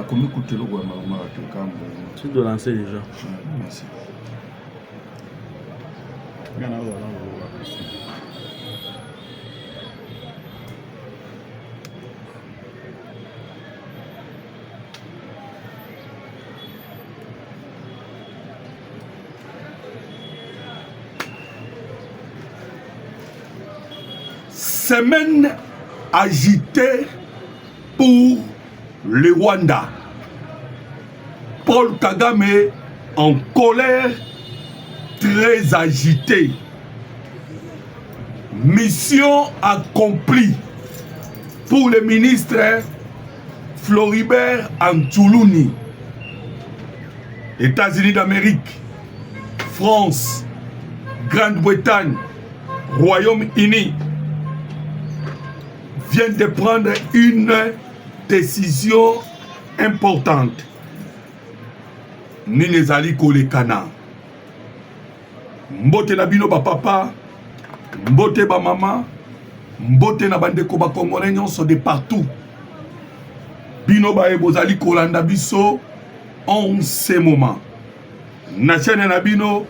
Comment écouter le roi Maman tu dois lancer déjà. Merci. Semaine agitée pour le Rwanda. Paul Kagame en colère, très agité. Mission accomplie pour le ministre Floribert Antoulouni. États-Unis d'Amérique, France, Grande-Bretagne, Royaume-Uni viennent de prendre une décision importante. Nini ezali kolekana. Mbote na bino ba papa, mbote ba mama, mbote na bandeko ba Congolais nyonso de partout. Bino ba ebozali kolanda biso en ce moment. Na chaîne na bino,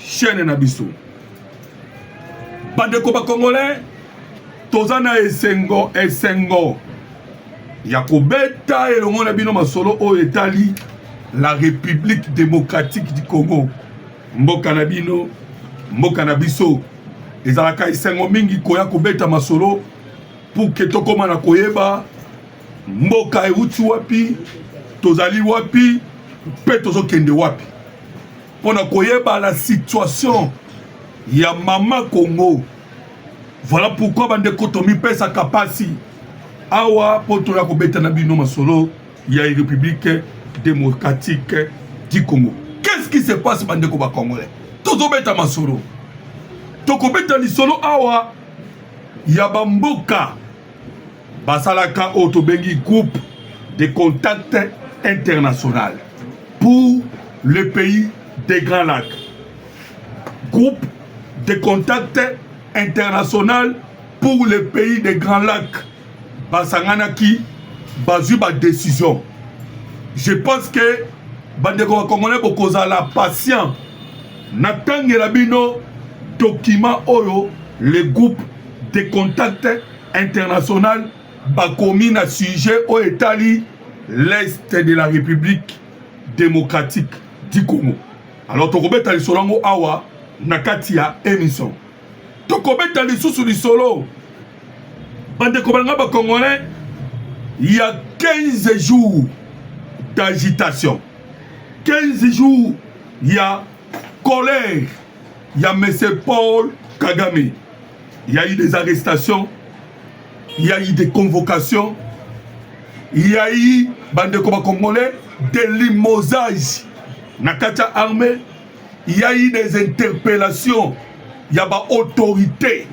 chaîne na biso. Bandeko ba Congolais, tozana esengo ya kobeta elongo na bino masolo o etali la République démocratique du Congo. Mboka na bino, mboka na biso ezalaka esengo mingi koya kobeta masolo pour que tokoma na koyeba mboka euti wapi, tozali wapi, pe tozokende wapi. Pona koyeba la situation ya mama Congo. Voilà pourquoi bandeko tomi pesa kapasi awa poto ya kobeta na bino masolo ya République démocratique du Congo. Qu'est-ce qui se passe bandeko ba Congolais? Tozo beta masolo. Toko beta li solo awa ya bamboka basalaka auto bengi groupe de contact international pour le pays des Grands Lacs. Groupe de contact international pour le pays des Grands Lacs. Basanganaki bazu ba décision. Je pense que bandeko Congolais bokoza la patient. Natangela bino document oyo le groupe de contact international bakomi na sujet au Italie l'est de la République démocratique du Congo. Alors tokobeta li solongo awa nakati ya émission. Tokobeta li susu li solo. Bandeko banga ba Congolais, il y a 15 jours d'agitation. 15 jours, il y a colère. Il y a M. Paul Kagame. Il y a eu des arrestations. Il y a eu des convocations. Il y a eu, bandeko ba Congolais, des limogeages. Nakacha armée. Il y a eu des interpellations. Il y a des autorités.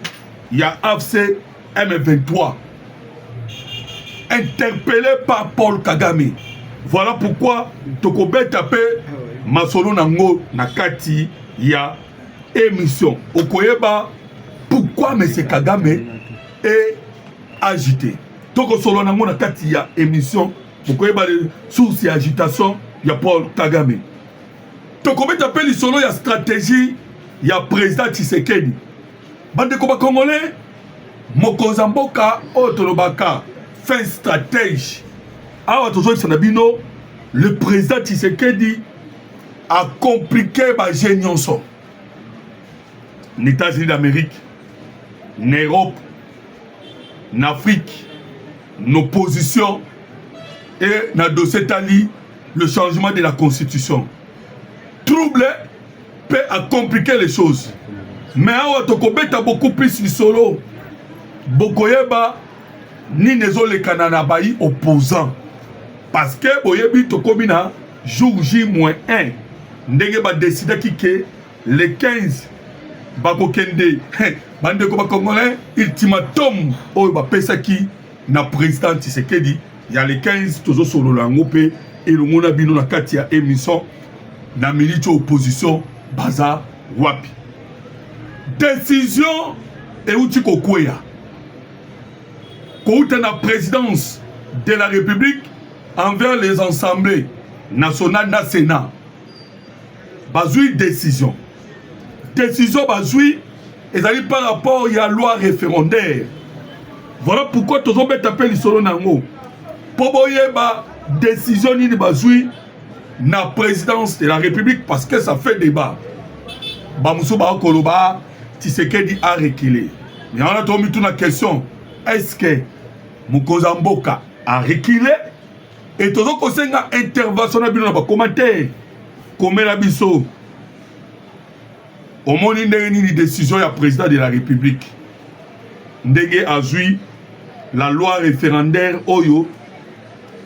Il y a AFC M23. Interpellé par Paul Kagame. Voilà pourquoi Tokobe tapé Masolo Nango Nakati ya émission. Okoyeba pourquoi M. Kagame est agité. Toko Solo Nango Nakati ya émission. Okoyeba les sources et agitation ya Paul Kagame. Tokobe tapé les solo ya stratégie ya président Tshisekedi. Bande Koba Congolais, Mokozamboka Otolobaka fin stratège. Awa toujours Sanabino, le président Tshisekedi a compliqué ma génion. Les États-Unis d'Amérique, l'Europe, l'Afrique, nos positions et dans le dossier Tali, le changement de la constitution. Trouble peut compliquer les choses. Mais awa tokobeta beaucoup plus le solo. Bokoyeba ni nezole kanana bayi opposant. Parce que boyebi tokobina jour J-1 ndenge ba décider que le 15 bakokende bande ko ba Congolais ultimatum oyo ba pesa ki na président Tshisekedi ya le 15 tozo solo la ngopé et le mona bino na kati ya émission na milite opposition baza wapi. Décision et outi kokweya. Kouta na présidence de la République envers les assemblées nationales na Sénat. Bazui décision. Décision bazui, ils allaient par rapport à la loi référendaire. Voilà pourquoi tous les gens appellent l'isolo nango. Pour boyeba décision ni bazui na présidence de la République parce que ça fait débat. Bamoussou ba koloba Tshisekedi a reculé. Mais on a tombé toute la question. Est-ce que Mukozamboka a reculé? Et tous les conseils ont intervention dans le commentaire. Comme la biso. Au moins, il y a une décision du président de la République. Ndege a joué la loi référendaire Oyo,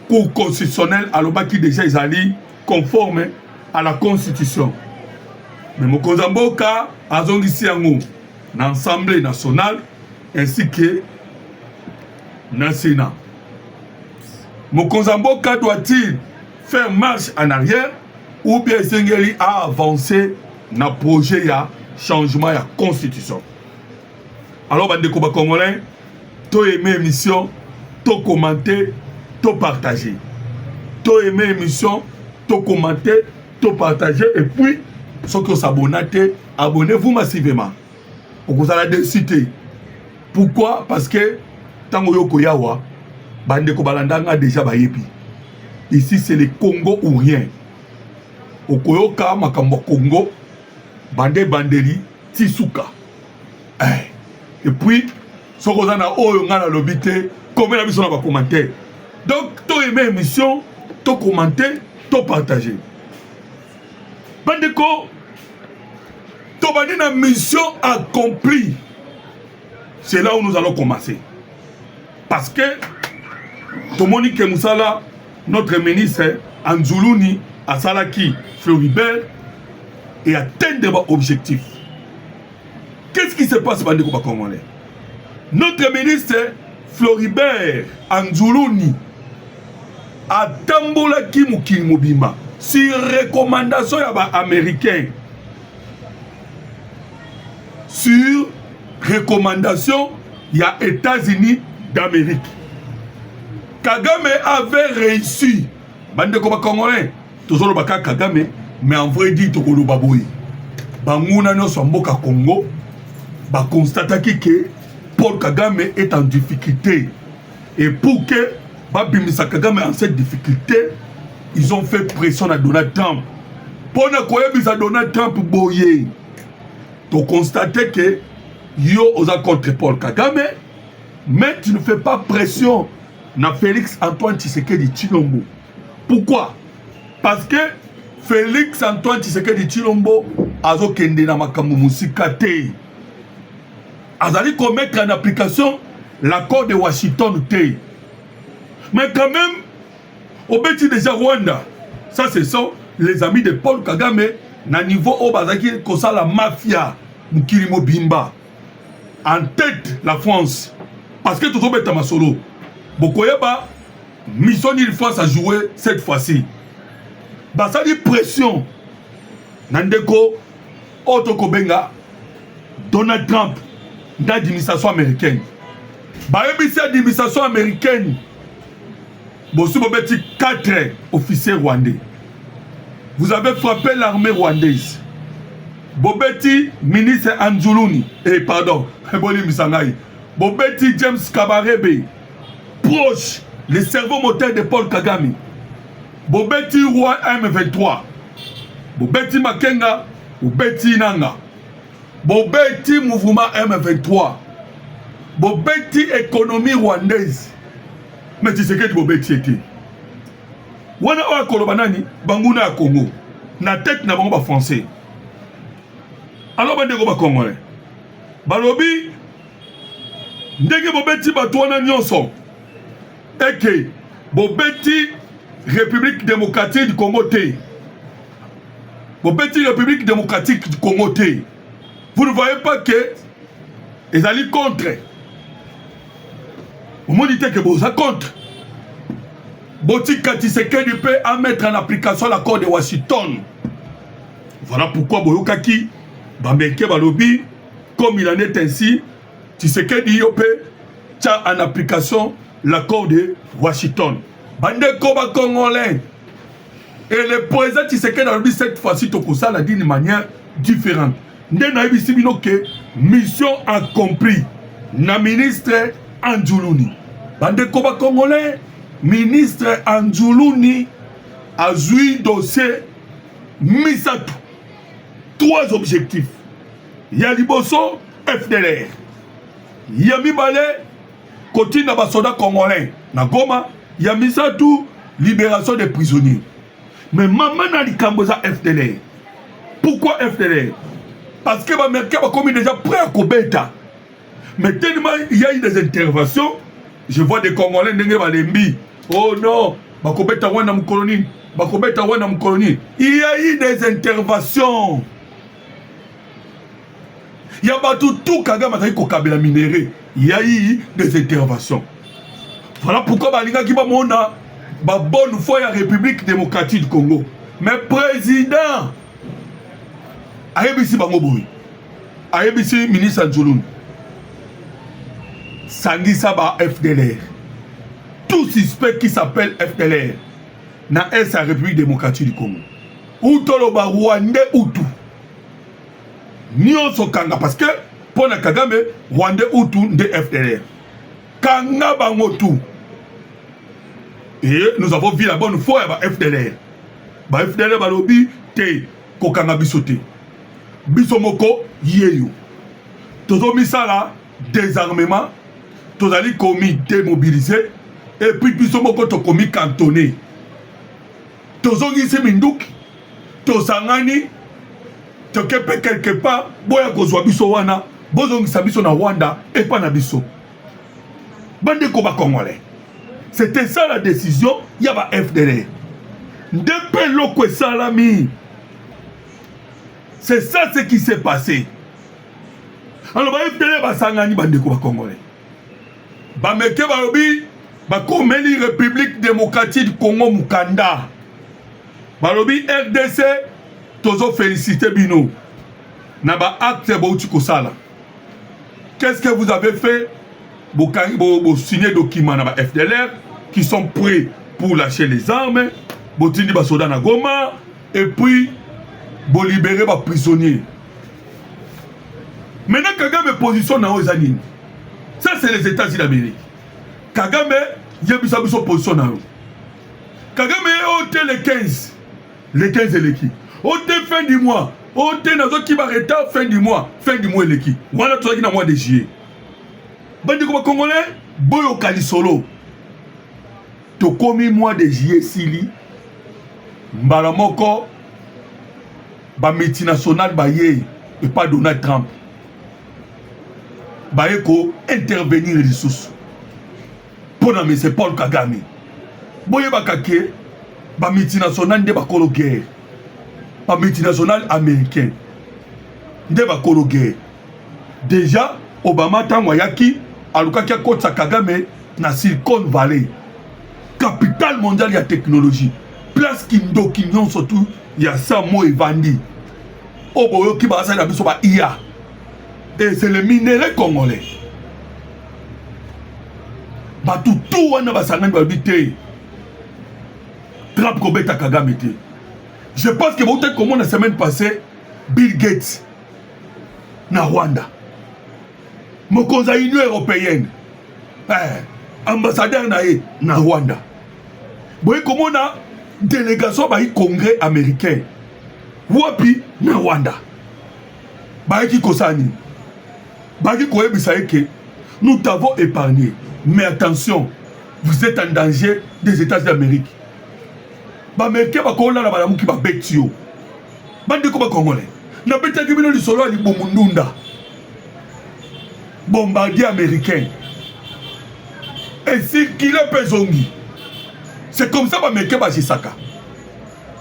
Cour constitutionnelle, alors qui déjà est conforme à la Constitution. Mais Mukozamboka a ici dans l'Assemblée nationale ainsi que dans le Sénat. Mukozamboka doit-il faire marche en arrière ou bien Sengeli a avancé dans le projet de changement de la Constitution? Alors, bande de Congolais, tu aimé l'émission, tu commenté, tu partagé. Tu aimé l'émission, tu commenté, tu partagé. Et puis, ceux qui s'abonnent, abonnez-vous massivement. Vous allez décider. Pourquoi? Parce que tant que vous avez bande Kobalanda déjà bayebi. Ici, c'est le Congo ou rien. Au Koyoka, Makambo Congo, bande bandeli, Tisuka. Et puis, ce qu'on a dans l'obité, comme la mission va commenter. Donc, tu aimé l'émission, tu commenter, tu partager. Bandeko, tu as dit la mission accomplie. C'est là où nous allons commencer. Parce que, Tomoni Kemoussala, notre ministre, Anzoulouni, à Salaki, Floribert, et atteindre votre objectif. Qu'est-ce qui se passe, Bandeko Bakomone? Notre ministre, Floribert Anzoulouni, a tambolaki mukili mobimba sur recommandation ya ba américain. Sur recommandation ya États-Unis d'Amérique. Kagame avait réussi. Bandeko Bakongolais, toujours le baka Kagame, mais en vrai dit tokolo baboyi. Banguna nyonso mboka Congo, ba constataki que Paul Kagame est en difficulté. Et pour que Babimisa Kagame en cette difficulté, ils ont fait pression à Donald Trump. Pour ne pas Donald Trump boyer. Tu constates que yo osa contre Paul Kagame, mais tu ne fais pas pression na Félix Antoine Tshisekedi Tshilombo. Pourquoi? Parce que Félix Antoine Tshisekedi Tshilombo a kende na makambo musika te. Azali commettre en application l'accord de Washington te. Mais quand même, au petit déjà Rwanda, ça ce sont les amis de Paul Kagame, na niveau au bazaki kosa la mafia Mukili Mobimba. En tête la France. Parce que tout le monde est à Masolo. Bokoyeba, mission de France a joué cette fois-ci. Bah ça dit pression. Nandeko, Otoko Benga, Donald Trump, d'administration américaine. Bah cette administration américaine, Bossu Bobeti 4 officiers rwandais. Vous avez frappé l'armée rwandaise. Bobeti, ministre Anzoulouni, Bobeti James Kabarebe, proche, le cerveau moteur de Paul Kagame. Bobeti roi M23. Bobeti Makenga, Bobeti Nanga. Bobeti mouvement M23. Bobeti économie rwandaise. Mais tu sais que Bobeti était. Wana wa kolobanani, banguna ya Congo. Na tête na bango ba français. Alors bandeko ba Congolais. Balobi ndenge Bobeti batwana nyonso. Eke Bobeti République démocratique du Congo te. Bobeti République démocratique du Congo te. Vous ne voyez pas que ils allaient contre. Vous me dites que vous êtes contre. Botika Tshisekedi peut à mettre en application l'accord de Washington. Voilà pourquoi Boyokaki Bambeke Balobi, comme il en est ainsi, Tshisekedi peut en application l'accord de Washington. Bandeko ba Congolais. Et le président Tshisekedi a dit cette fois-ci Tokosa l'a dit d'une manière différente. Ndena ibisibino que mission accomplie. Na ministre Anjuluni. Bandeko ba Congolais, ministre Anjuluni a joué dossier Misatu. 3 objectifs. Yaliboso FDLR. Yamibale côté na basoda congolais. Na Goma, Yamisatu libération des prisonniers. Mais maman na likamboza FDLR. Pourquoi FDLR? Parce que l'Américain a commis déjà prêt à Kobeta. Mais tellement il y a eu des interventions, je vois des Congolais n'engagent pas les mbi. Oh non, Bakobeta wana mkoloni, Bakobeta wana mkoloni. Il y a eu des interventions. Il y a pas tout Kagame a kokabela minéré. Il y a eu des interventions. Voilà pourquoi balinga ki ba mona ba bonne foi la République démocratique du Congo. Mais président Ayebisi Bangoboui, Ayebisi ministre Anjulun, Sangisa ba FDLR. Tout suspect qui s'appelle FDLR na est la République démocratique du Congo. Ou toloba Rwandais ou tout. Nyonso kanga parce que pour na Kagame Rwandais ou tout de FDLR. Kanga bango tout. Et nous avons vu la bonne foi ba FDLR. Ba FDLR ba lobi te kokanga bisote. Bisomoko yeyo. Tozo misala désarmement, tozali commis démobilisé et puis bisomoko to commis cantonné. Tozo ngisi minduk, tozangani tokepe quelque part boya kozwa biso wana, bozongisa biso na Rwanda et pas na biso. Bande ko ba Congolais. C'était ça la décision, y a ba FDLR. Depuis l'okwe salami. C'est ça ce qui s'est passé. Alors, bah, FDLR va s'engagner bandeko ba Congolais. Ba meke ba lobi, ba komeli République démocratique du Congo Mukanda. Ba lobi RDC, tozo féliciter bino. Na ba acte ba uti kosala. Qu'est-ce que vous avez fait? Vous signez documents na ba FDLR qui sont prêts pour lâcher les armes. Vous tindi ba soda na Goma et puis vous libérez les prisonniers. Maintenant, Kagame position dans les années. Ça, c'est les États-Unis d'Amérique. Kagame, il y a une position dans eux. Kagame est ôté les 15. Les 15 et les qui. Ôté fin du mois. Ôté dans un qui va arrêter fin du mois. Fin du mois et les qui. Voilà tout ça qui est dans le mois de juillet. Bandi comme Congolais, Boyo Kalisolo. Tu commis mois de juillet, Sili. Mbalamoko. Ba multinational ba ye et pas Donald Trump ba eko intervenir les ressources pour na monsieur Paul Kagame boye ba kake ba multinational de ba kolo guerre ba multinational américain de ba kolo guerre déjà Obama tango yaki aluka kia kotsa Kagame na Silicon Valley capitale mondiale ya technologie place kindo kinyon surtout il y a ça mo evandi oboyo ki ba sa na biso ba IA et c'est le minerai congolais ba tout wana ba sangani ba bité Trump kobeta Kagame te. Je pense que vous êtes comme la semaine passée Bill Gates na Rwanda mokonza Union européenne ambassadeur na Rwanda boye comme na délégation ba congrès américain wapi na Rwanda ba ki kosani ba ki koyebisa que nous t'avons épargné mais attention vous êtes en danger des États d'Amérique ba américain ba kola na ba muki ba betio bande ko ba congolais na beta ki bino li solo ali bomundunda bombardier américain et si qu'il est pesongi. C'est comme ça que je suis Saka.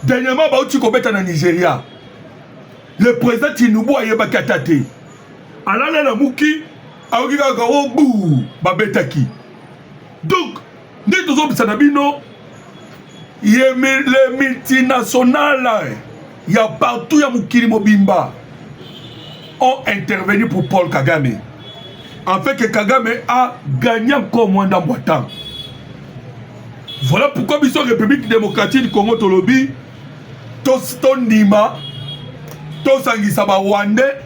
Dernièrement, je suis en Nigeria. Le président Tinubu a été katate. Alors là, Mouki a été babetaki. Donc, il y a les multinationales, il y a partout, il y a Moukiri Mobimba, ont intervenu pour Paul Kagame. En fait, que Kagame a gagné encore moins d'un mois de temps. Voilà pourquoi biso République démocratique du Congo tolobi tondima tosangisa ba Rwandais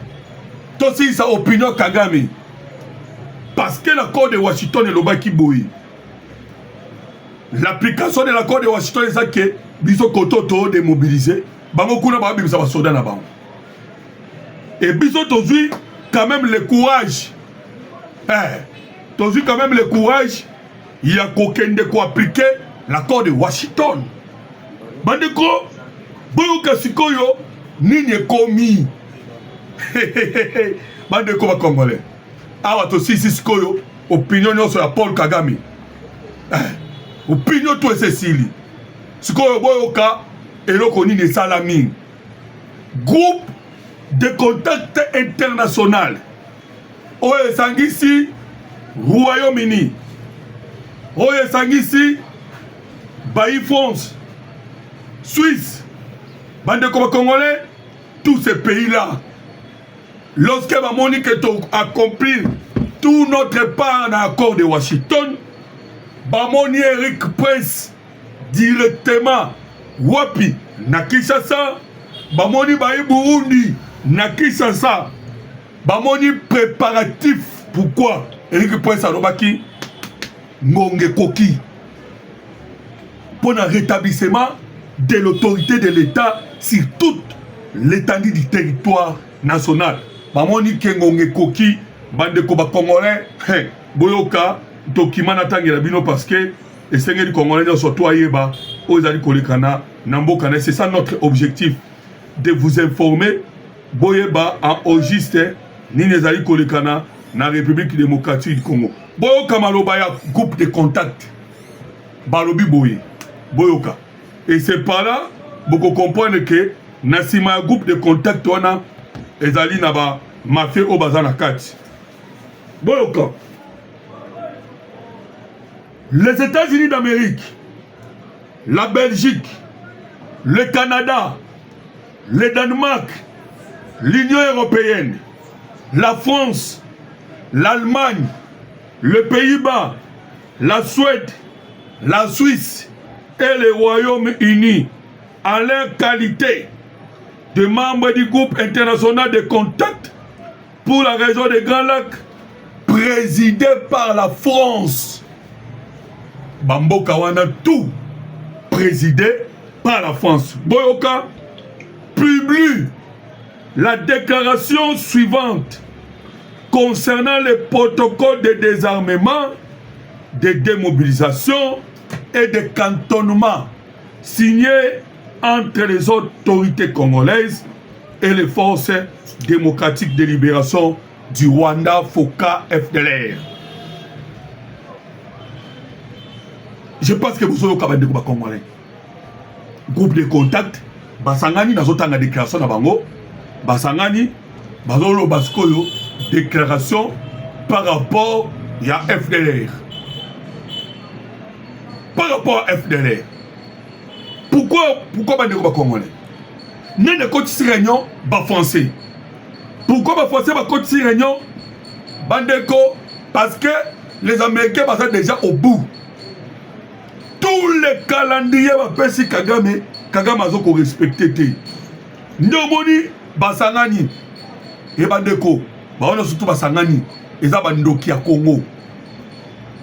tosisa opinion Kagame parce que l'accord de Washington est lobaki boyi. L'application de l'accord de Washington est ça que biso koto to démobiliser bango kuna ba bimisa ba soda na bango. Et biso tozui quand même le courage. Tozui quand même le courage. Il y a kokende ko appliquer l'accord de Washington. Bandeko boyoka sikoyo nini ekomi. Bandeko ba Congolais. Awa to sisi sikoyo opinion nyonso ya Paul Kagame. Opinion to Cécile. Sikoyo boyoka eloko nini salami. Groupe de contact international. Oye sangisi Royaume-Uni. Oye sangisi Bayi France, Suisse, bande comme Congolais, tous ces pays-là. Lorsque Mamoni a accompli tout notre part dans l'accord de Washington, Bamoni Eric Prince directement Wapi na Kinshasa, Bamoni Bayi Burundi na Kinshasa, Bamoni préparatif. Pourquoi Eric Prince a lobaki Ngonge Koki pour le rétablissement de l'autorité de l'État sur toute l'étendue du territoire national. Bamoni Kengonge Koki, bande koba Congolais, boyoka, document natangela bino parce que les seigneurs du Congolais ne sont pas yeba, ozali kolekana, namboka. C'est ça notre objectif, de vous informer, boyeba en auguste, ni nezali kolekana, na République démocratique du Congo. Boyoka malobaya, groupe de contact, balobi boye. Boyoka. Et c'est par là, beaucoup comprennent que Nassima groupe de contact wana ezali naba mafia au bazana kati. Boyoka. Les États-Unis d'Amérique, la Belgique, le Canada, le Danemark, l'Union européenne, la France, l'Allemagne, le Pays-Bas, la Suède, la Suisse et le Royaume-Uni, en leur qualité de membres du groupe international de contact pour la région des Grands Lacs, présidé par la France. Bamboka wana tout présidé par la France. Boyoka publie la déclaration suivante concernant le protocole de désarmement, de démobilisation et de cantonnement signé entre les autorités congolaises et les forces démocratiques de libération du Rwanda, FOCA, FDLR. Je pense que vous avez kabande ko Congolais. Groupe de contact, basangani nazotanga déclaration na bango, basangani bazolo baskoyo déclaration par rapport à FDLR. Par rapport à FDLR. Pourquoi bande ko Congolais? Nene koti réunion ba français. Pourquoi ba français ba koti réunion bande ko? Parce que les Américains sont déjà au bout. Tous les calendriers bapesi Kagame azoko respecté. Ndomoni basangani et bandeko baona surtout basangani eza bandoki ya Congo.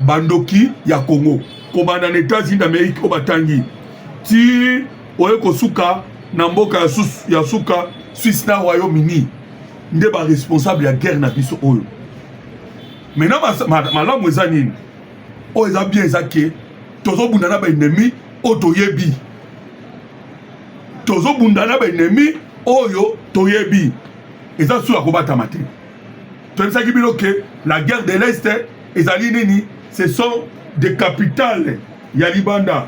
Bandoki ya Congo. Comme dans les États-Unis d'Amérique au batangi. Ti oye kosuka na mboka ya suka Suisse na Royaume-Uni. Nde ba responsable ya guerre na biso oyo. Maintenant malamu eza nini? O eza bien ezake tozo bundana ba ennemi otoyebi. Tozo bundana ba ennemi oyo toyebi. Eza sou akobata matin. Toyebisa ki bino que la guerre de l'Est ezali nini? Ce sont des capitales ya Libanda.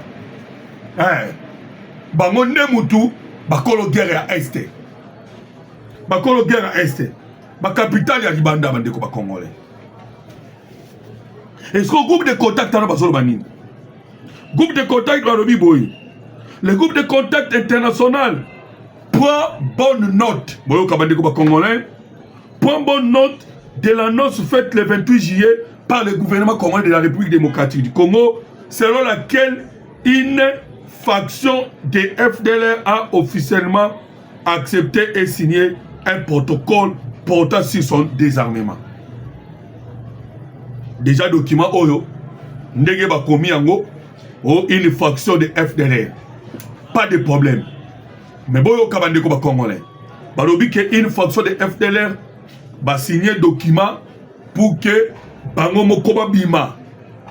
Bango nde mutu bakolo guerre ya Est. Bakolo guerre ya Est. Ba capitale ya Libanda bandeko ba Congolais. Est-ce que groupe de contact na basolo banini? Groupe de contact Barobi Boy. Le groupe de contact international prend bonne note. Boyo kabandeko ba Congolais. Prend bonne note de l'annonce faite le 28 juillet par le gouvernement congolais de la République démocratique du Congo, selon laquelle une faction de FDLR a officiellement accepté et signé un protocole portant sur son désarmement. Déjà document Oyo, ndenge ba komi yango, une faction de FDLR. Pas de problème. Mais boyo kabandeko ba congolais. Balobi que une faction de FDLR va signer document pour que bango mokoba bima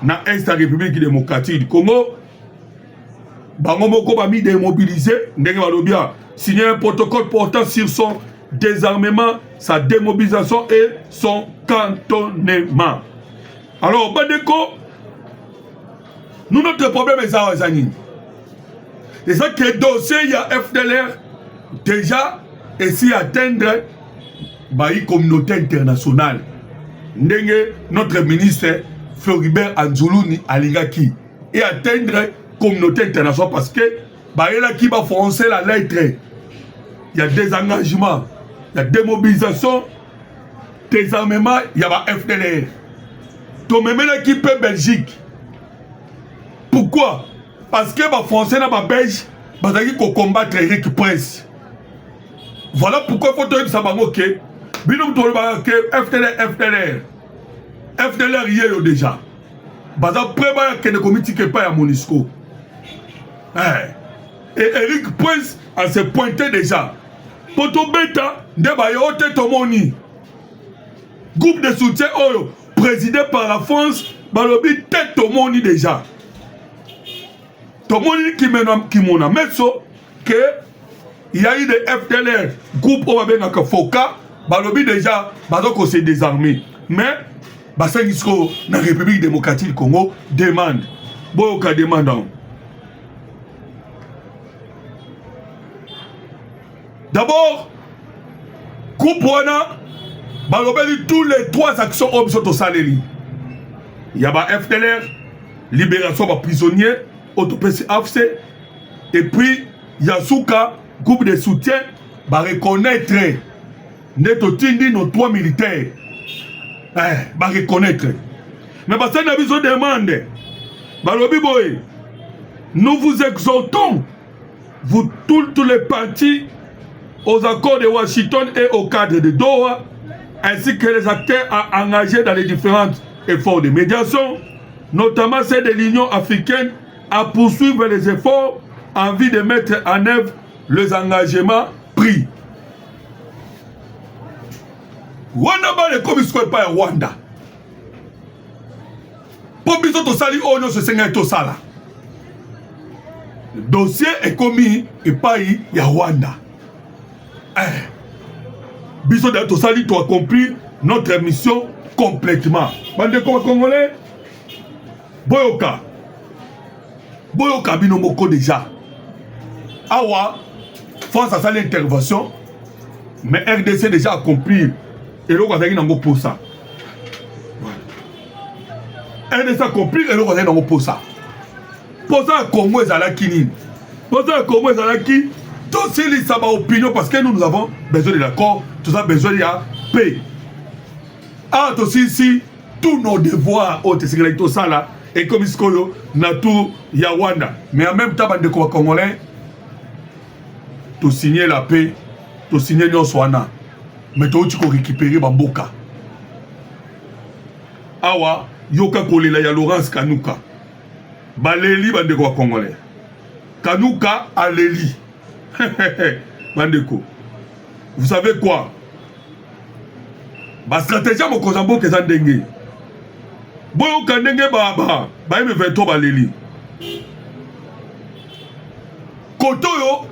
na Est République démocratique du Congo. Bango mokoba mi démobilisé, ndenge balobia signer un protocole portant sur son désarmement, sa démobilisation et son cantonnement. Alors, Bandeko, nous, notre problème est ça, Zanine. C'est ça que le dossier, il y a FDLR, déjà, essayer d'atteindre la communauté internationale. Notre ministre, Floribert Anzoulouni, Alingaki, et atteindre la communauté internationale parce que Baïla qui va foncer la lettre. Il y a des engagements, il y a des mobilisations, des armements, il y a la FDLR. Donc, même l'équipe Belgique. Pourquoi? Parce que les Français et les Belges vont combattre Eric Prince. Voilà pourquoi il faut que ça va que FDLR y est déjà. Parce que ne communique pas à Monisco. Et Eric Prince a se pointé déjà. Pour ton bêta, groupe de soutien présidé par la France, balobi tête au monde déjà. Tout le monde qui m'a mis que il y a eu des FDLR, groupe au Babenaka Foka, balobi déjà, bazoko s'est désarmé. Mais, Bassangisco, la République démocratique du Congo, demande. Boyoka demande. D'abord, groupe Wana, balobeli tous les 3 actions hommes sont au salaire. Il y a FDLR, libération des prisonniers, autopsie AFC, et puis Yasuka, groupe de soutien, va reconnaître nos 3 militaires. Va reconnaître. Mais parce que nous avons besoin de demander, nous vous exhortons, vous tous les partis, aux accords de Washington et au cadre de Doha, ainsi que les acteurs engagés dans les différents efforts de médiation, notamment ceux de l'Union africaine, à poursuivre les efforts en vue de mettre en œuvre les engagements pris. Rwanda ba le komisko pa Rwanda. Pour biso to sali ono se senga to sala. Le dossier est commis et pas ya Rwanda. Biso de to sali to accomplir notre mission complètement. Bande congolais. Boyoka bino moko déjà. Awa, France a fait l'intervention, mais RDC déjà accompli. Et l'on va dire pour ça. RDC accompli et l'on va dire pour ça. Pour ça, Congo est à la kini. Pour ça, Congo est à la kini. Tout ça, ça va opinion parce que nous avons besoin de l'accord, tout ça besoin de la paix. Ah, aussi, tous nos devoirs, tout ça là. Et comme Iskoyo, Natou, Yawanda. Mais en même temps, les Congolais, tu signer la paix, tu signer Nyoswana. Mais tu as récupéré Bamboka. Awa, Yoka Kolela, ya Laurence Kanouka. Baleli, Bandeko Congolais. Kanouka, Aleli. Bandeko. Vous savez quoi? Ma stratégie, mon Kozambo, c'est un dengue. Boyo kandenge ba me veto baleli. Koto yo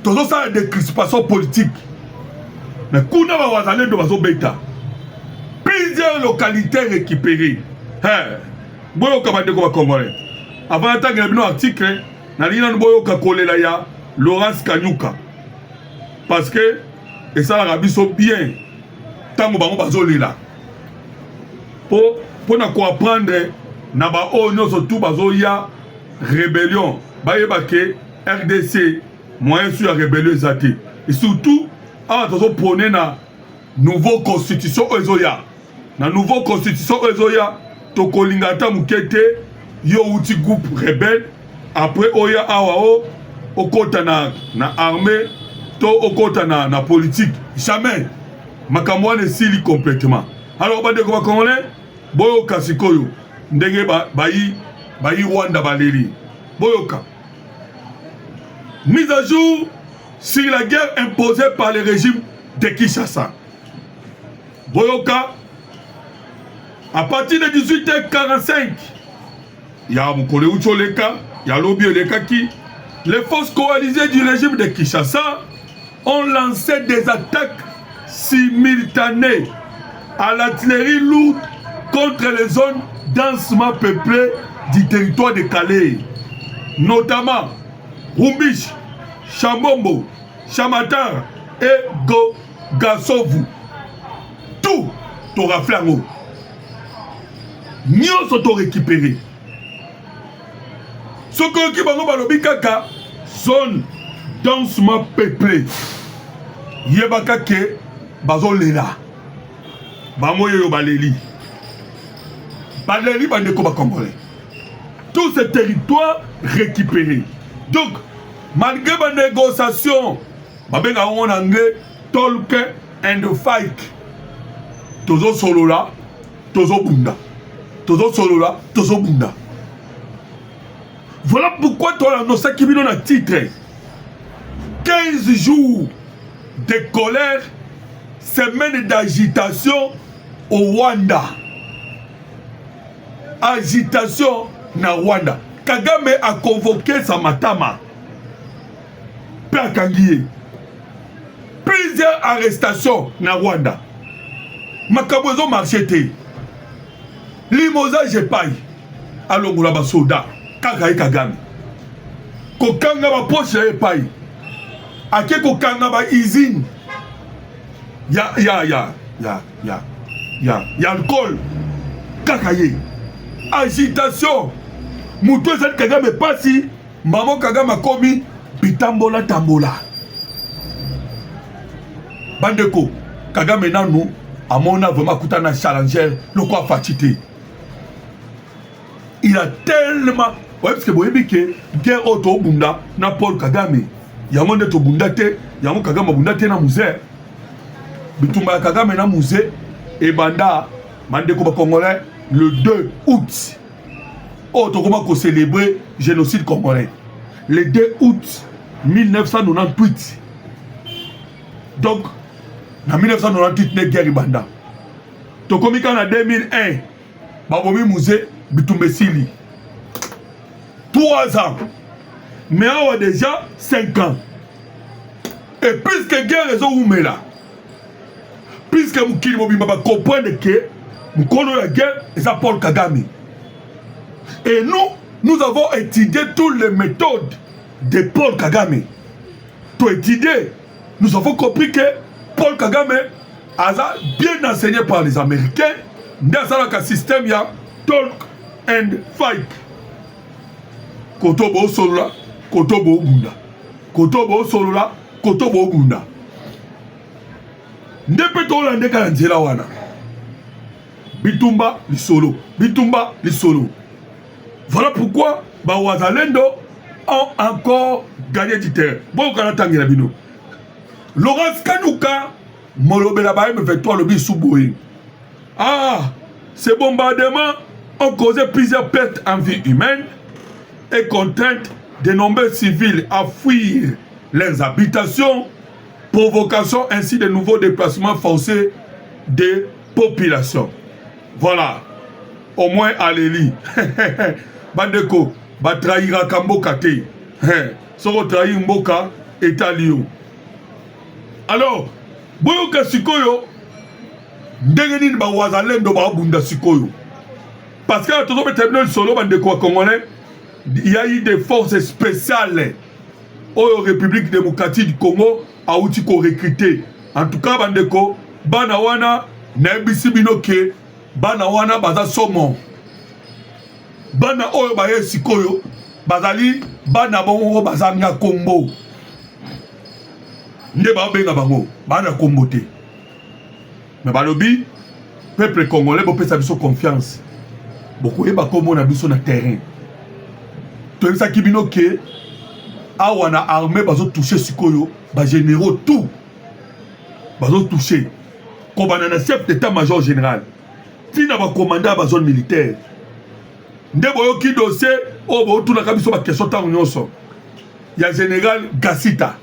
tozo sa de crispation politique. Mais kuna ba wazale do bazo beta. Plusieurs localités récupérées. Boyo kabande ko ba Congolais. Avant d'attaquer le article, na lina boyo ka kolela ya Laurence Kanyuka. Parce que et ça la biso bien. Tango bango bazo lila. Pour apprendre na ba onyo surtout bazo ya rébellion ba yebake RDC moyen sur la rébellion zate et surtout a tozo prôner na nouveau constitution ezoya na nouveau constitution ezoya to kolingata mukete yo uti groupe rebelle après oya awa o kota na armée to o kota na politique jamais makambo wana esili complètement. Alors bandeko ba congolais boyoka sikoyo ndenge bayi Rwanda baleli boyoka mise à jour sur la guerre imposée par le régime de Kinshasa. Boyoka à partir de 18h45 il y a Mokole Ucholeka, il y a Lobby Olekaki. Les forces coalisées du régime de Kinshasa ont lancé des attaques simultanées à l'artillerie lourde contre les zones densément peuplées du territoire de Calais, notamment Rumbish, Chambombo, Chamatar et Gasovu. Tout t'aura flango. Nous sommes récupérés. Ce qui bango balobi kaka zone densément peuplée. Yebaka ke bazo lela. Bango yo baleli. Baleli bandeko ba congolais. Tout ce territoire récupéré. Donc malgré les négociations, babenga en anglais talk and fight. Tozo solola, tozo bunda. Tozo solola, tozo bunda. Voilà pourquoi toi, nous avons mis un titre 15 jours de colère, semaine d'agitation au Rwanda. Agitation na Rwanda. Kagame a convoqué sa matama. Père Kangié. Plusieurs arrestations na Rwanda. Makabozo marchete. Limosage paille. Alors, on a soda. Kakaï Kagame. Kokanga ba poche epai. Ake kokanga ba izine. Ya alcool. Kakaye. Agitation. Moutou ezali Kagame pasi. Maman Kagame komi bitambola tambola. Bandeko. Kagame nanu. Amona vraiment kutana challenger. Le quoi fatigué. Il a tellement. Ouais, parce que vous voyez que guerre auto bunda na Paul Kagame. Yango ndeto bunda te, yango Kagame bunda te na musée. Bitumba Kagame na musée et banda mandeko ba congolais le 2 août. Auto comment ko célébrer génocide congolais. Le 2 août 1998. Donc en 1998 ne guerre banda. To komika na 2001 babomi musée Bitumbe Sili. 3 ans. Mais on a déjà 5 ans. Et puisque guerre est au là, puisque Moukili Mobimba va comprendre que nous la guerre, c'est Paul Kagame. Et nous avons étudié toutes les méthodes de Paul Kagame. Pour étudier, nous avons compris que Paul Kagame a bien enseigné par les Américains dans un système, il y a talk and fight. Kotobo solola, kotobo bunda. Kotobo solola, kotobo bunda. Ndepeto la ndeka nzela wana. Bitumba li solo, bitumba li solo. Voilà pourquoi Wazalendo ont encore gagné du terrain. Bon kanatangi na bino. Laurence Kanouka molobela ba M23 lobi souboyi. Ah, ces bombardements ont causé plusieurs pertes en vie humaine et contrainte de nombreux civils à fuir leurs habitations, provocation ainsi de nouveaux déplacements forcés des populations. Voilà, au moins Aléli. Bandeko, ba trahira Kamboka te. Soko trahir Mboka et Talio. Alors, boyoka sikoyo, ndenge nini ba wazalendo ba bunda sikoyo. Parce que tout le terminal solo bandeko congolais, il y a eu des forces spéciales au République démocratique du Congo a outi ko recruter. En tout cas bandeko bana wana na bisibino ke bana wana baza somo. Bana oyo baye sikoyo bazali bana bongo baza nya kombo. Nde ba benga bango bana kombo te. Mais balobi peuple congolais bo pesa biso confiance. Beaucoup yeba kombo na biso na terrain. toyebisaki bino ke awa na armée bazotouche sikoyo bagénéraux tout bazotouche kobana na chef d'état-major général tina bacommandant ba zone militaire nde boyoki dossier oyo boyotunaka biso baquestion ntango nyonso ya général Gassita.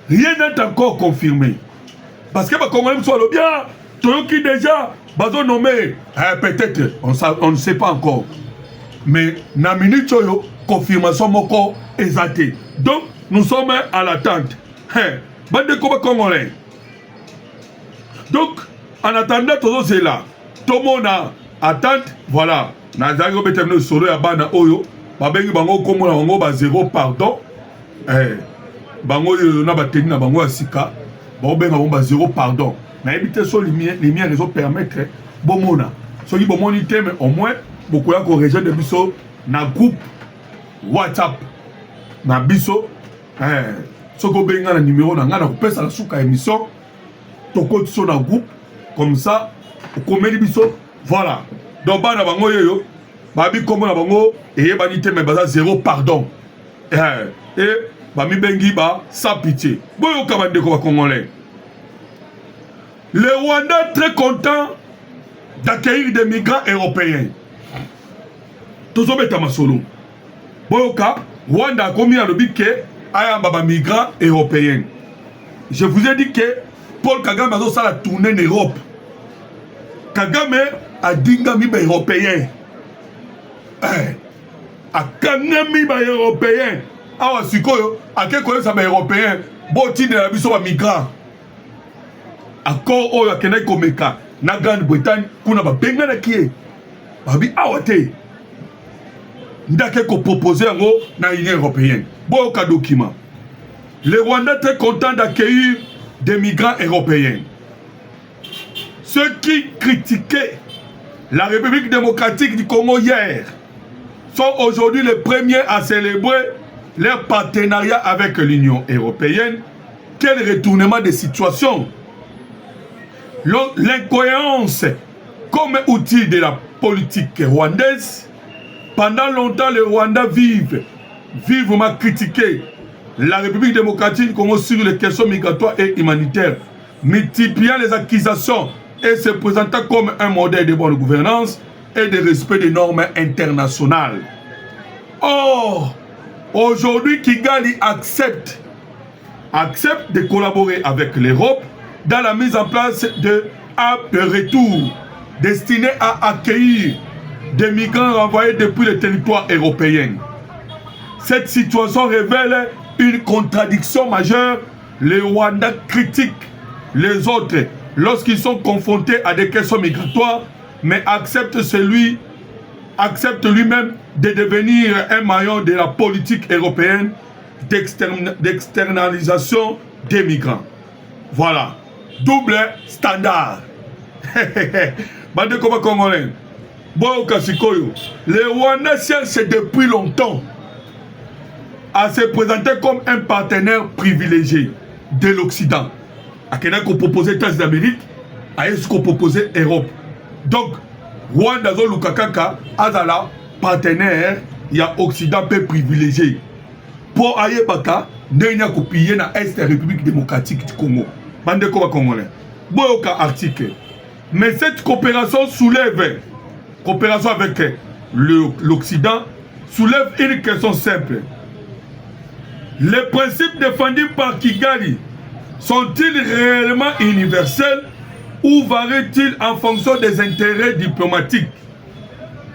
Rien n'est encore confirmé parce que bakongolais biso balobi toyoki déjà bazo nommé peut-être on ne sait pas encore mais na minute oyo confirmation moko ezate donc nous sommes à l'attente bande ko bakongolais donc en attendant tozozela tomona attente voilà nazali kobetamino solo ya bana oyo babengi bango komona bango ba zéro pardon bango na bateni na bango ya sika baobenga bango ba zéro pardon nayebi te so lumière ezopermettre bomona soki bomoni te mais au moins bokoya korejoindre biso na groupe WhatsApp na biso soki obenga na numéro na ngai na kopesa na suka émission tokoti so na groupe comme ça okomeli biso voilà donc bana bango yoyo babi komona bango eyebani te mais baza zéro pardon et bamibengi ba sans pitié boyoka bandeko bakongolais. Le Rwanda très content d'accueillir des migrants européens. Tozobeta masolo. Boyoka, Rwanda a commis à l'obike à un migrants européens. Je vous ai dit que Paul Kagame a ça la tournée en Europe. Kagame a dingami ba européen. A Kagame ba européen. Awa sikoyo, a quelque ça ba européen. Boti de la biso ba migrants. Accord oyo akendaki komeka na Grande-Bretagne kuna babenganaki ye babi awa te ndake kopropose yango na Union européenne. Boyoka document. Le Rwanda très content d'accueillir des migrants européens. Ceux qui critiquaient la République démocratique du Congo hier sont aujourd'hui les premiers à célébrer leur partenariat avec l'Union européenne. Quel retournement de situation! L'incohérence comme outil de la politique rwandaise. Pendant longtemps, le Rwanda vivement critiqué la République démocratique du Congo sur les questions migratoires et humanitaires, multipliant les accusations et se présentant comme un modèle de bonne gouvernance et de respect des normes internationales. Or, aujourd'hui, Kigali accepte de collaborer avec l'Europe dans la mise en place de retour destiné à accueillir des migrants renvoyés depuis le territoire européen. Cette situation révèle une contradiction majeure. Le Rwanda critique les autres lorsqu'ils sont confrontés à des questions migratoires, mais accepte lui-même de devenir un maillon de la politique européenne d'externalisation des migrants. Voilà. Double standard. Bande comme Congolais. Boyoka sikoyo. Le Rwanda cherche depuis longtemps à se présenter comme un partenaire privilégié de l'Occident. À quelqu'un qu'on proposait États d'Amérique, à ce qu'on proposait Europe. Donc, Rwanda zo Lukakaka azala partenaire, il y a Occident peu privilégié. Pour aye baka, n'enya copier na Est République démocratique du Congo. Bande comme Congolais. Boyoka article. Mais cette coopération coopération avec l'Occident soulève une question simple. Les principes défendus par Kigali sont-ils réellement universels ou varient-ils en fonction des intérêts diplomatiques?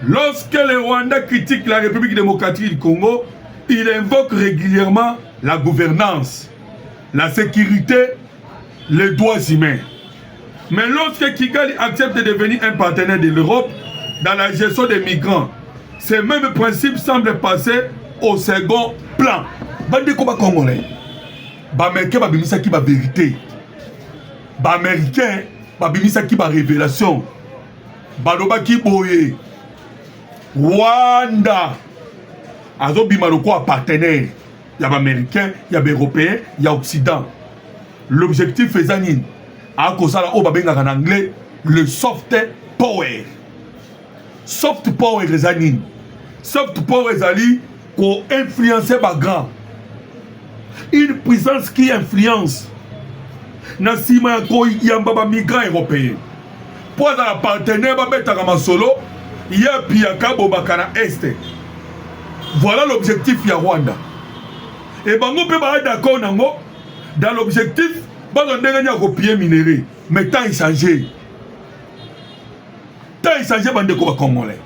Lorsque le Rwanda critique la République démocratique du Congo, il invoque régulièrement la gouvernance, la sécurité, les droits humains. Mais lorsque Kigali accepte de devenir un partenaire de l'Europe dans la gestion des migrants, ces mêmes principes semblent passer au second plan. Bande koba Congolais, Américain babimisa ki ba vérité, Américain babimisa ki ba révélation, baloba ki boye, Rwanda azo bima loko partenaire, y a Américain, y a Européen, y a Occident. L'objectif est zanin. A cause là, en anglais, le soft power. Soft power est zanin. Soft power est ali qu'on influencer ba grand. Une puissance qui influence. Na sima ko yamba ba migrants européens. Pour la partenaire ba betaka masolo, ya piaka bobakana est. Voilà l'objectif ya Rwanda. Et bango pe ba d'accord nango dans l'objectif ba ndenganya copier minerai, mais tant il change. Tant il change bandeko ba congolais.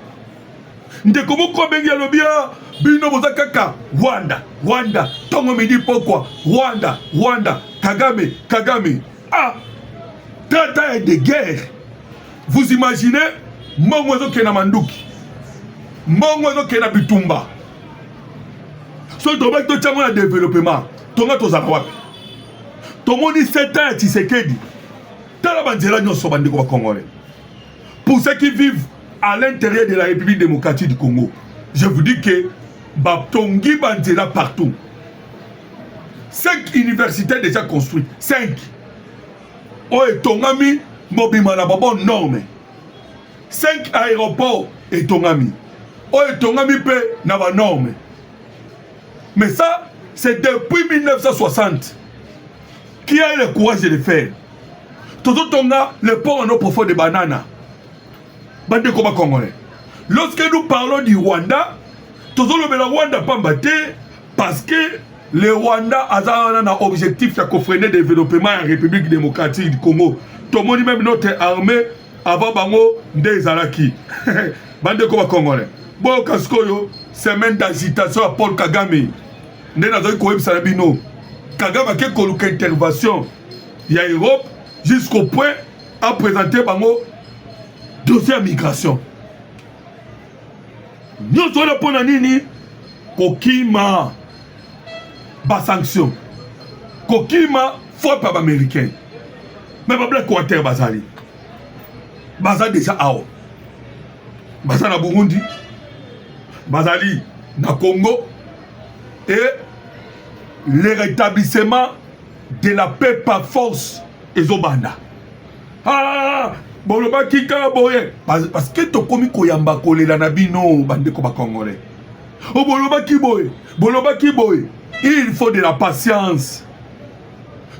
Ndeko moko bengi alobia bino bozakaka Rwanda, Rwanda, tongo midi pourquoi Rwanda, Rwanda, Kagame, Kagame. Ah, 30 ans de guerre. Vous imaginez Mongozo Kena Manduki, Mongozo Kena Bitumba. Ce domaine de Tchango a développement. Tonga Tozarawapi. Tomoni 7 ans à Tshisekedi. Talabanzela Nyoso Bandeko Congolais. Pour ceux qui vivent à l'intérieur de la République démocratique du Congo, je vous dis que Tongi Banzela partout. 5 universités déjà construites. 5. Oh, et Tongami, Mobimana Babo norme. 5 aéroports et Tongami. Oh, et Tongami peut n'avoir norme. Mais ça, c'est depuis 1960 qui a eu le courage de le faire. Tout Tonga, le port en eau profonde de banana. Bande Koba Congolais. Lorsque nous parlons du Rwanda, tout le Rwanda pas battu parce que le Rwanda a un objectif de freiner le développement en République démocratique du Congo. Tout le monde, même notre armée, avant Bango, des Alaki. Bande Koba Congolais. Bon, Kaskoyo, semaine d'agitation à Paul Kagame. Kagame a quelques interventions. Il y a Europe jusqu'au point à présenter Bango dossier à migration. Nous sommes là pour nini Kokima bas sanction. Kokima frappe à l'américain. Mais pas black quarter Bazali. Bazali déjà ao. Bazali na Burundi. Bazali na Congo. Et le rétablissement de la paix par force et Zobanda. Ah, boloba kika boye parce que to komi koyamba kolela na bino bandeko ba congolais. O boloba ki boye, il faut de la patience.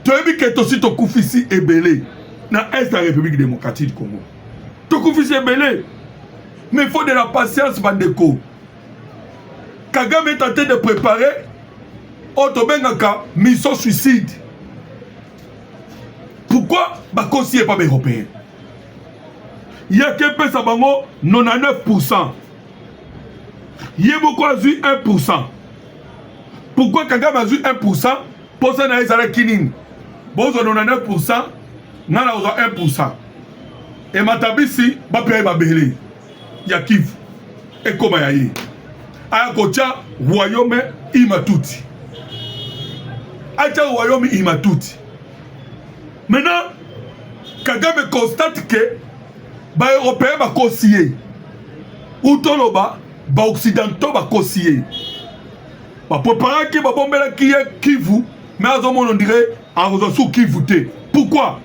Tu as vu que to si to kufisi ebele na est la République démocratique du Congo. To kufisi ebele. Mais il faut de la patience bandeko. Kagame est en train de préparer Otobengaka mission suicide. Pourquoi Bakosi n'est pas européen? Il y a quelques sabango 99%. Yeboko a eu 1%. Pourquoi Kagame a eu 1%? Pour ça, n'a pas kinin. Bon, 99%, n'a pas 1%. Et Matabisi, Bapé Babélé. Yakiv. Et comment y a Ayakocha, Royaume, Imatuti. Acha Royaume, Imatuti. Maintenant, Kagame constate que les Européens vont conseiller. Ou Toloba, les Occidentaux vont conseiller. Ils préparer que les bombes qui est Kivu, mais on dirait en ressous Kivu. Pourquoi?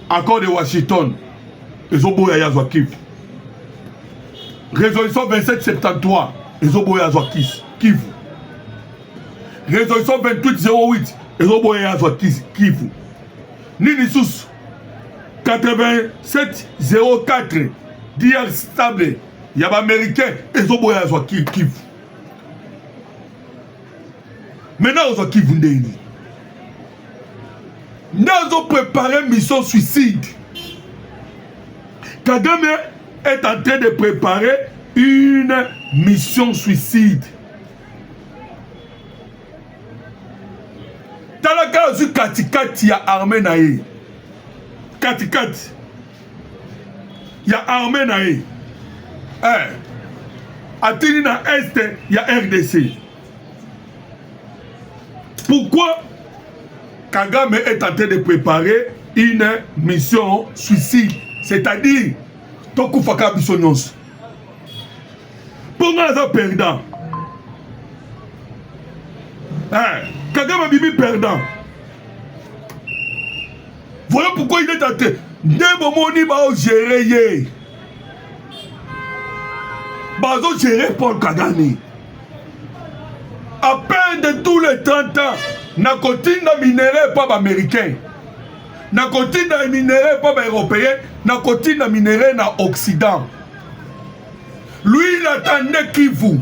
Accord de Washington, ils ont beau y avoir Kivu. Résolution 2773, ils ont beau y avoir Kivu. Résolution 2808, ils ont beau y avoir Kivu. Nini sous 8704 d'hier stable, il y a des Américains, ils ont beau y avoir Kivu. Maintenant, ils ont Kivu Ndeni. Nous avons préparé une mission suicide. Kagame est en train de préparer une mission suicide. Talaka zu katikati ya armée nae. Katikati. Ya armée nae. Atini na est ya RDC. Pourquoi Kagame est en train de préparer une mission suicide? C'est-à-dire Tokufaka Bissonyons. Pour nous, nous perdant. Kagame Bibi perdant. Voilà pourquoi il est en train de momoni ba gérer. Bazo gérer Paul Kagame. fin de tous les 30 ans, nakotinda minéraux pas américain. Nakotinda minéraux pas européen, nakotinda minéraux na Occident. Lui il attendait Kivu.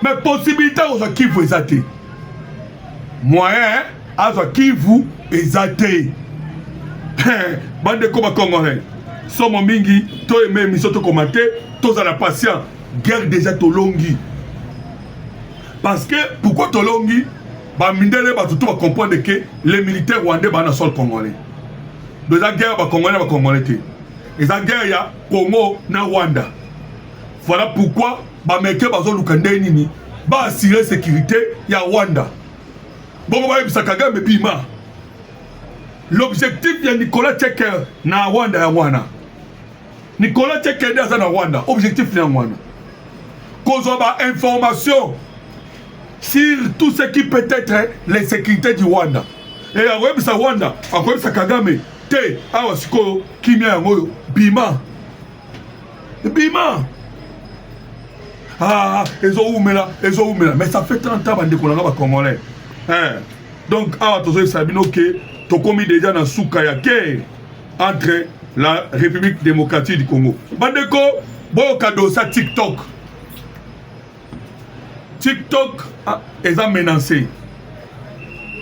Mais possibilité aux Kivu ezate. Moyen à Kivu ezate. Bande comme Congolais. Somo mingi, to aimé misoto komate, to za la patient. Guerre déjà tolongi. Parce que pourquoi tolongi? Ba mindele ba tout va comprendre que les militaires rwandais ba na sol congolais. De la guerre ba congolais te. Et la guerre ya Congo na Rwanda. Voilà pourquoi ba meke ba zo lukande nini ba assurer sécurité ya Rwanda. Bon ba yebisa Kagame bima. L'objectif de Nicolas Tcheke na Rwanda ya wana. Nicolas Tcheke na Rwanda, objectif na Rwanda. Qu'on ba information sur tout ce qui peut être les sécurités du Rwanda. Et à Websa Rwanda, à Websa Kagame, te, awa siko, kimia yango, bima. Bima. Ah, ils ont oumela. Mais ça fait 30 ans qu'on a pas congolais. Donc, awa tozo sabino que to commis déjà dans souka ya ke entre la République démocratique du Congo. Bandeko, bon cadeau ça TikTok. TikTok est menacé.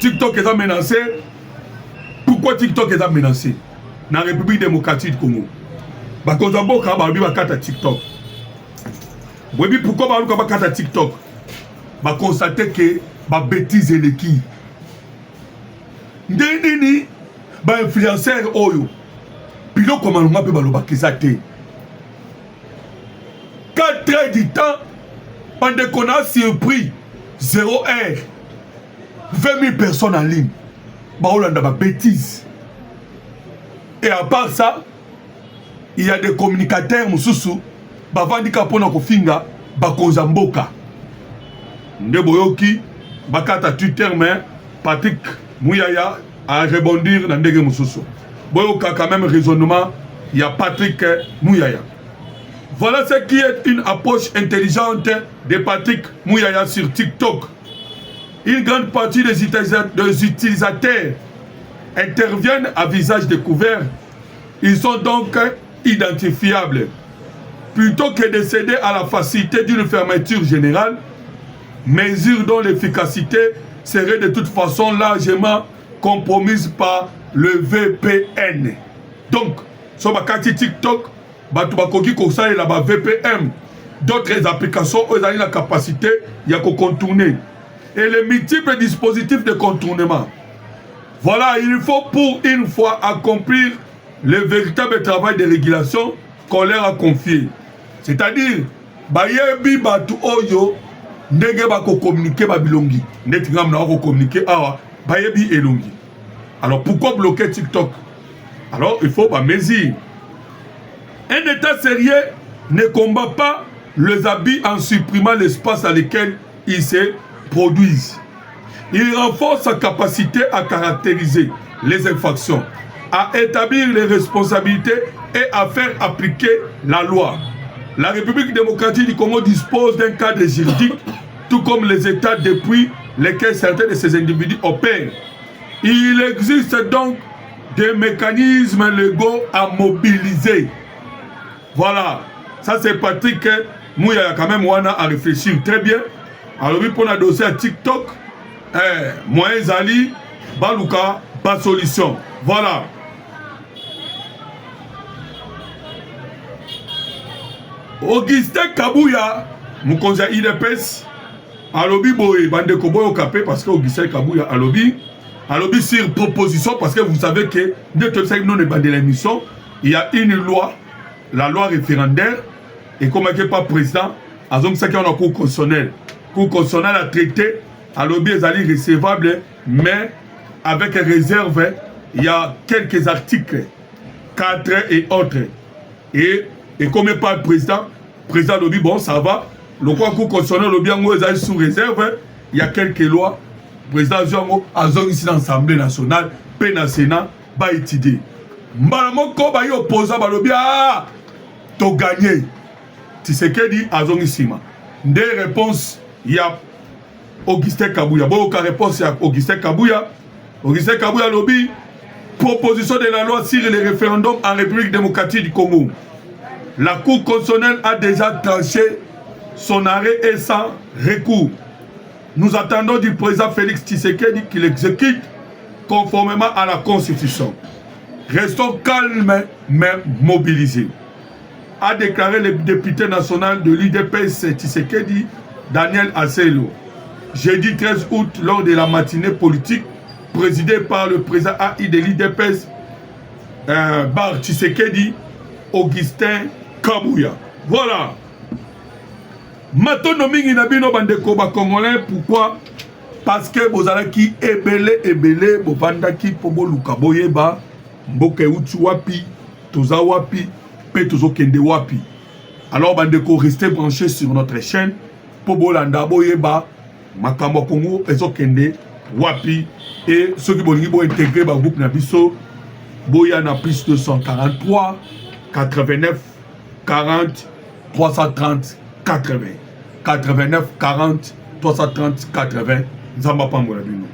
TikTok est menacé. Pourquoi TikTok est menacé? Dans la République démocratique du Congo. Parce que Zamboka va kata TikTok. Oui, pourquoi va kata TikTok? Va constater que va bêtise les qui. Ndeni ba influenceur oyo. Pilo comment on peut baloba kisate. 4 heures du temps. Pendant qu'on a surpris 0 heure 20 000 personnes en ligne. Bah on a des bêtises. Et à part ça, il y a des communicateurs moussoussou. Bah vandika pona kofinga ba kozamboka. Ndeboyoki bakata Twitter mais Patrick Mouyaya a rebondir dans ndege moussoussou. Boyoka quand même raisonnement, il y a Patrick Mouyaya. Voilà ce qui est une approche intelligente de Patrick Mouyaya sur TikTok. Une grande partie des utilisateurs interviennent à visage découvert. Ils sont donc identifiables. Plutôt que de céder à la facilité d'une fermeture générale, mesure dont l'efficacité serait de toute façon largement compromise par le VPN. Donc, sur ma carte TikTok, Batubakoki Kosai la VPN, d'autres applications ont la capacité de contourner. Et les multiples dispositifs de contournement. Voilà, il faut pour une fois accomplir le véritable travail de régulation qu'on leur a confié. C'est-à-dire, bayebi batu oyo ndenge bako communiquer babilongi. Netingam na ko communiquer awa bayebi elongi. Alors pourquoi bloquer TikTok? Alors il faut mesure. Un État sérieux ne combat pas les abus en supprimant l'espace à lequel ils se produisent. Il renforce sa capacité à caractériser les infractions, à établir les responsabilités et à faire appliquer la loi. La République démocratique du Congo dispose d'un cadre juridique, tout comme les États depuis lesquels certains de ces individus opèrent. Il existe donc des mécanismes légaux à mobiliser. Voilà, ça c'est Patrick Mouyaya quand même wana à réfléchir très bien. Alors oui pour la dossier à TikTok, moyen zali, baluka, pas solution. Voilà. Augustin Kabouya, Moukonza IDPS, alobi boy bande koboyo kapé parce que Augustin Kabouya alobi sur proposition parce que vous savez que dès que ça non est de l'émission, il y a une loi. La loi référendaire est communiquée par le président. À ce qu'on a cour constitutionnel. Cour constitutionnel a traité à l'objet recevable, mais avec réserve, il y a quelques articles, 4 et autres. Et comme par le président lobby, bon, ça va. Le cour constitutionnel lobby est sous réserve. Il y a quelques lois. Le président Zongo a ici dans l'Assemblée nationale, paix dans le Sénat, va étudier. Mbalamo ko ba yo opposant ba lobby ah to gagner. Tshisekedi azongisima. Des réponses, il y a Augustin Kabouya. Bon, la réponse à Augustin Kabouya. Augustin Kabouya lobby. Proposition de la loi sur le référendum en République démocratique du Congo. La Cour constitutionnelle a déjà tranché son arrêt et sans recours. Nous attendons du président Félix Tshisekedi qu'il exécute conformément à la Constitution. Restons calmes mais mobilisés. A déclaré le député national de l'UDPS Tshisekedi, Daniel Asselo, jeudi 13 août lors de la matinée politique présidée par le président AI de l'UDPS, Bar Tshisekedi, Augustin Kabouya. Voilà. Maintenant, mingi na bino bandeko ba congolais, pourquoi? Parce que vous avez qui ebele bovandaki po boluka boyeba mboke uti wapi toza wapi pe tozo kende wapi. Alors bandeko, restez branchés sur notre chaîne po bolanda boyeba makambo Congo ezo kende wapi, et ceux qui bolingi bo intégrer ba groupe na biso boya na plus 243 89 40 330 80 89 40 330 80. Nzamba pambola bino.